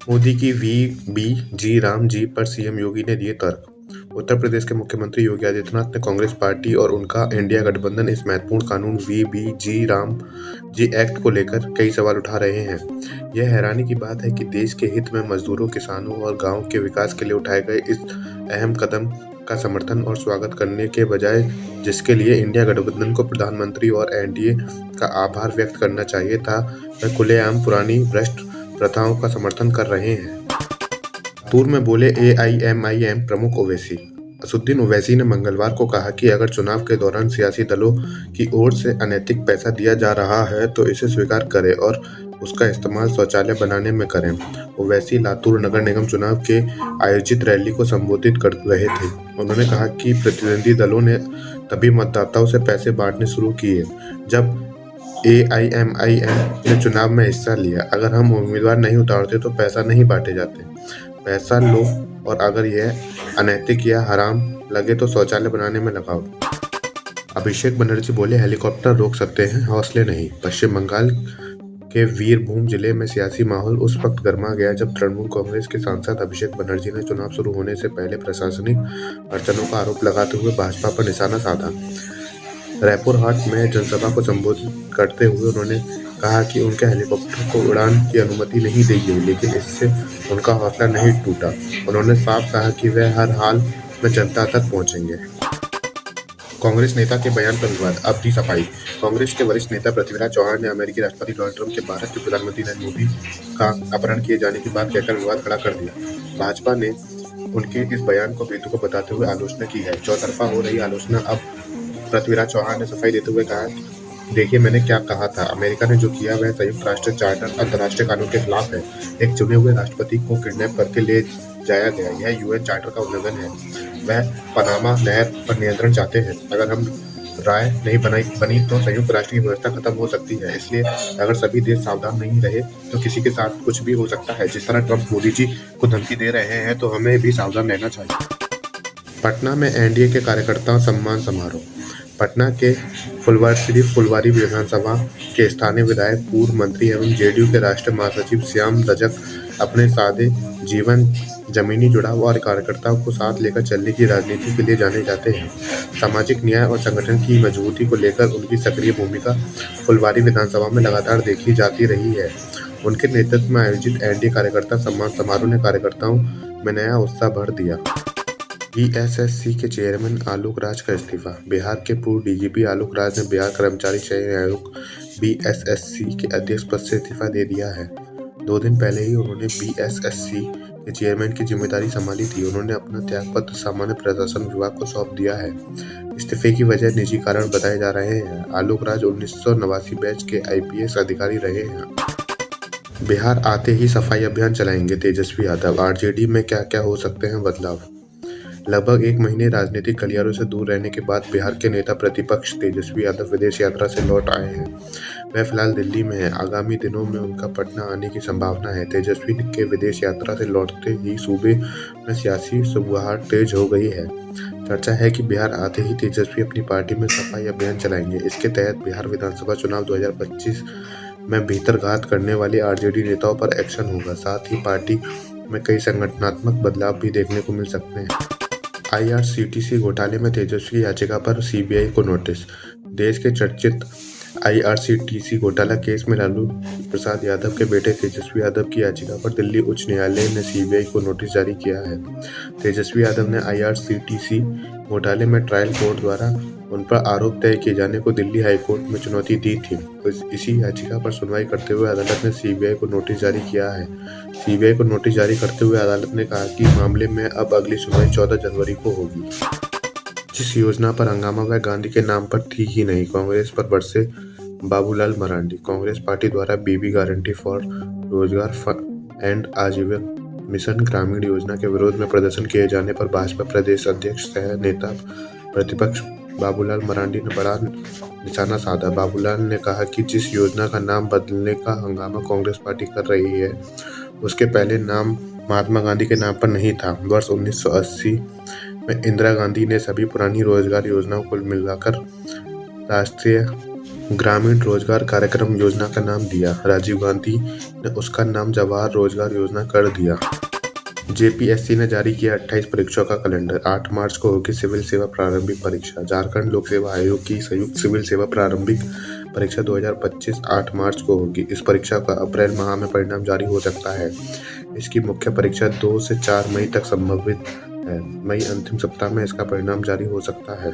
मोदी की वीबीजी राम जी पर सीएम योगी ने दिए तर्क। उत्तर प्रदेश के मुख्यमंत्री योगी आदित्यनाथ ने कांग्रेस पार्टी और उनका इंडिया गठबंधन इस महत्वपूर्ण कानून वीबीजी राम जी एक्ट को लेकर कई सवाल उठा रहे हैं। यह हैरानी की बात है कि देश के हित में मजदूरों, किसानों और गांव के विकास के लिए उठाए गए इस अहम कदम का समर्थन और स्वागत करने के बजाय, जिसके लिए इंडिया गठबंधन को प्रधानमंत्री और एनडीए का आभार व्यक्त करना चाहिए था, वह खुलेआम पुरानी भ्रष्ट प्रथाओं का समर्थन कर रहे हैं। लातूर में बोले एआईएमआईएम प्रमुख ओवैसी। असदुद्दीन ओवैसी ने मंगलवार को कहा कि अगर चुनाव के दौरान सियासी दलों की ओर से अनैतिक पैसा दिया जा रहा है तो इसे स्वीकार करें और उसका इस्तेमाल शौचालय बनाने में करें। ओवैसी लातूर नगर निगम चुनाव के आयोजित रैली को संबोधित कर रहे थे। उन्होंने कहा कि प्रतिद्वंदी दलों ने तभी मतदाताओं से पैसे बांटने शुरू किए जब एआईएमआईएम ने चुनाव में हिस्सा लिया। अगर हम उम्मीदवार नहीं उतारते तो पैसा नहीं बांटे जाते। पैसा लो और अगर यह अनैतिक या हराम लगे तो शौचालय बनाने में लगाओ। अभिषेक बनर्जी बोले हेलीकॉप्टर रोक सकते हैं, हौसले नहीं। पश्चिम बंगाल के वीरभूम जिले में सियासी माहौल उस वक्त गर्मा गया जब तृणमूल कांग्रेस के सांसद अभिषेक बनर्जी ने चुनाव शुरू होने से पहले प्रशासनिक अड़चनों का आरोप लगाते हुए भाजपा पर निशाना साधा। रायपुर हाट में जनसभा को संबोधित करते हुए उन्होंने कहा कि उनके हेलीकॉप्टर को उड़ान की अनुमति नहीं दी गई, लेकिन इससे उनका हौसला नहीं टूटा। उन्होंने साफ कहा कि वे हर हाल में जनता तक पहुंचेंगे। कांग्रेस नेता के बयान पर विवाद, अब दी सफाई। कांग्रेस के वरिष्ठ नेता पृथ्वीराज चौहान ने अमेरिकी राष्ट्रपति डोनाल्ड ट्रंप के भारत के प्रधानमंत्री नरेंद्र मोदी का अपहरण किए जाने की बात कहकर विवाद खड़ा कर दिया। भाजपा ने उनके इस बयान को बेतुका बताते हुए आलोचना की है। चौतरफा हो रही आलोचना अब पृथ्वीराज चौहान ने सफाई देते हुए कहा, देखिए मैंने क्या कहा था, अमेरिका ने जो किया वह संयुक्त राष्ट्र चार्टर अंतर्राष्ट्रीय कानून के खिलाफ है। एक चुने हुए राष्ट्रपति को किडनैप करके ले जाया गया, यह यूएन चार्टर का उल्लंघन है। वह पनामा नहर पर नियंत्रण चाहते हैं। अगर हम राय नहीं बनी तो संयुक्त राष्ट्र की व्यवस्था खत्म हो सकती है। इसलिए अगर सभी देश सावधान नहीं रहे तो किसी के साथ कुछ भी हो सकता है। जिस तरह ट्रंप मोदी जी को धमकी दे रहे हैं तो हमें भी सावधान रहना चाहिए। पटना में एनडीए के कार्यकर्ताओं सम्मान समारोह। पटना के फुलवारी विधानसभा के स्थानीय विधायक, पूर्व मंत्री एवं जेडीयू के राष्ट्रीय महासचिव श्याम रजक अपने सादे जीवन, जमीनी जुड़ाव और कार्यकर्ताओं को साथ लेकर चलने की राजनीति के लिए जाने जाते हैं। सामाजिक न्याय और संगठन की मजबूती को लेकर उनकी सक्रिय भूमिका फुलवारी विधानसभा में लगातार देखी जाती रही है। उनके नेतृत्व में आयोजित एनडीए कार्यकर्ता सम्मान समारोह ने कार्यकर्ताओं में नया उत्साह भर दिया। बीएसएससी के चेयरमैन आलोक राज का इस्तीफा। बिहार के पूर्व डीजीपी आलोक राज ने बिहार कर्मचारी चयन आयोग बीएसएससी के अध्यक्ष पद से इस्तीफा दे दिया है। 2 दिन पहले ही उन्होंने बीएसएससी के चेयरमैन की जिम्मेदारी संभाली थी। उन्होंने अपना त्यागपत्र सामान्य प्रशासन विभाग को सौंप दिया है। इस्तीफे की वजह निजी कारण बताए जा रहे हैं। आलोक राज 1989 बैच के आईपीएस अधिकारी रहे हैं। बिहार आते ही सफाई अभियान चलाएंगे तेजस्वी यादव। आरजेडी में क्या क्या हो सकते हैं बदलाव। लगभग 1 महीने राजनीतिक गलियारों से दूर रहने के बाद बिहार के नेता प्रतिपक्ष तेजस्वी यादव विदेश यात्रा से लौट आए हैं। वह फिलहाल दिल्ली में है। आगामी दिनों में उनका पटना आने की संभावना है। तेजस्वी के विदेश यात्रा से लौटते ही सूबे में सियासी सुगबुगाहट तेज हो गई है। चर्चा है कि बिहार आते ही तेजस्वी अपनी पार्टी में सफाई अभियान चलाएंगे। इसके तहत बिहार विधानसभा चुनाव 2025 में भीतरघात करने वाले आरजेडी नेताओं पर एक्शन होगा। साथ ही पार्टी में कई संगठनात्मक बदलाव भी देखने को मिल सकते हैं। आईआरसीटीसी घोटाले में तेजस्वी की याचिका पर सीबीआई को नोटिस। देश के चर्चित आईआरसीटीसी घोटाला केस में लालू प्रसाद यादव के बेटे तेजस्वी यादव की याचिका पर दिल्ली उच्च न्यायालय ने सीबीआई को नोटिस जारी किया है। तेजस्वी यादव ने आईआरसीटीसी घोटाले में ट्रायल कोर्ट द्वारा उन पर आरोप तय किए जाने को दिल्ली हाईकोर्ट में चुनौती दी थी। इसी याचिका पर सुनवाई करते हुए अदालत ने सीबीआई को नोटिस जारी किया है। सीबीआई को नोटिस जारी करते हुए अदालत ने कहा कि मामले में अब अगली सुनवाई 14 जनवरी को होगी। जिस योजना पर हंगामा वह गांधी के नाम पर थी ही नहीं, कांग्रेस पर बरसे बाबूलाल मरांडी। कांग्रेस पार्टी द्वारा बीबी गारंटी फॉर रोजगार एंड आजीविका मिशन ग्रामीण योजना के विरोध में प्रदर्शन किए जाने पर भाजपा प्रदेश अध्यक्ष सह नेता प्रतिपक्ष बाबूलाल मरांडी ने बड़ा निशाना साधा। बाबूलाल ने कहा कि जिस योजना का नाम बदलने का हंगामा कांग्रेस पार्टी कर रही है, उसके पहले नाम महात्मा गांधी के नाम पर नहीं था। वर्ष 1980 में इंदिरा गांधी ने सभी पुरानी रोजगार योजनाओं को मिलाकर राष्ट्रीय ग्रामीण रोजगार कार्यक्रम योजना का नाम दिया, राजीव गांधी ने उसका नाम जवाहर रोजगार योजना कर दिया। जेपीएससी ने जारी किया 28 परीक्षाओं का कैलेंडर। 8 मार्च को होगी सिविल सेवा प्रारंभिक परीक्षा। झारखंड लोक सेवा आयोग की संयुक्त सिविल सेवा प्रारंभिक परीक्षा 2025 8 मार्च को होगी। इस परीक्षा का अप्रैल माह में परिणाम जारी हो सकता है। इसकी मुख्य परीक्षा 2 से 4 मई तक संभावित है। मई अंतिम सप्ताह में इसका परिणाम जारी हो सकता है।